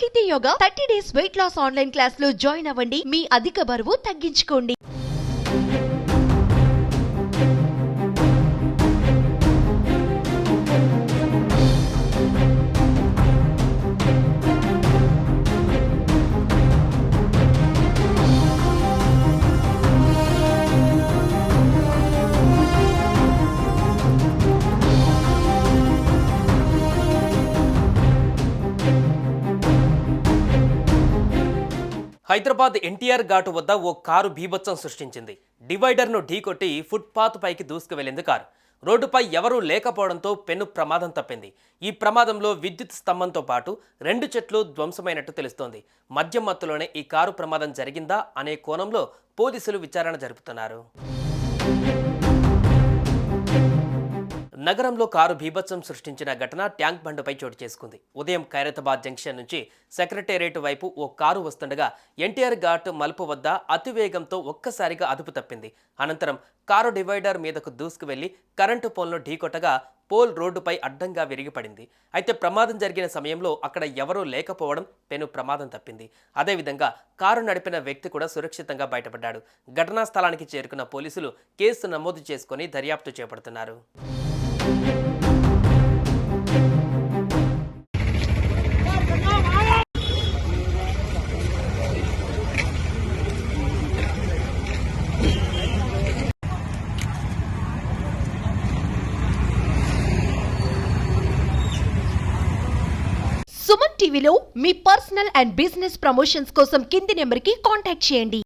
సాహితీ yoga 30 days weight loss online class లో join అవ్వండి. మీ అధిక బరువు తగ్గించుకోండి. హైదరాబాద్ ఎన్టీఆర్ ఘాటు వద్ద ఓ కారు బీభత్సం సృష్టించింది. డివైడర్ను ఢీకొట్టి ఫుట్పాత్ పైకి దూసుకు వెళ్లింది కారు. రోడ్డుపై ఎవరూ లేకపోవడంతో పెను ప్రమాదం తప్పింది. ఈ ప్రమాదంలో విద్యుత్ స్తంభంతో పాటు 2 చెట్లు ధ్వంసమైనట్టు తెలుస్తోంది. మద్యం మత్తులోనే ఈ కారు ప్రమాదం జరిగిందా అనే కోణంలో పోలీసులు విచారణ జరుపుతున్నారు. నగరంలో కారు బీభత్సం సృష్టించిన ఘటన ట్యాంక్ బండ్పై చోటు చేసుకుంది. ఉదయం ఖైరతాబాద్ జంక్షన్ నుంచి సెక్రటేరియట్ వైపు ఓ కారు వస్తుండగా ఎన్టీఆర్ ఘాట్ మలుపు వద్ద అతివేగంతో ఒక్కసారిగా అదుపు తప్పింది. అనంతరం కారు డివైడర్ మీదకు దూసుకు వెళ్లి కరెంటు పోల్ను ఢీకొట్టగా పోల్ రోడ్డుపై అడ్డంగా విరిగిపడింది. అయితే ప్రమాదం జరిగిన సమయంలో అక్కడ ఎవరూ లేకపోవడం పెను ప్రమాదం తప్పింది. అదేవిధంగా కారు నడిపిన వ్యక్తి కూడా సురక్షితంగా బయటపడ్డాడు. ఘటనా స్థలానికి చేరుకున్న పోలీసులు కేసు నమోదు చేసుకుని దర్యాప్తు చేపడుతున్నారు. సుమన్ టీవీలో మీ పర్సనల్ అండ్ బిజినెస్ ప్రమోషన్స్ కోసం కింది నెంబర్కి కాంటాక్ట్ చేయండి.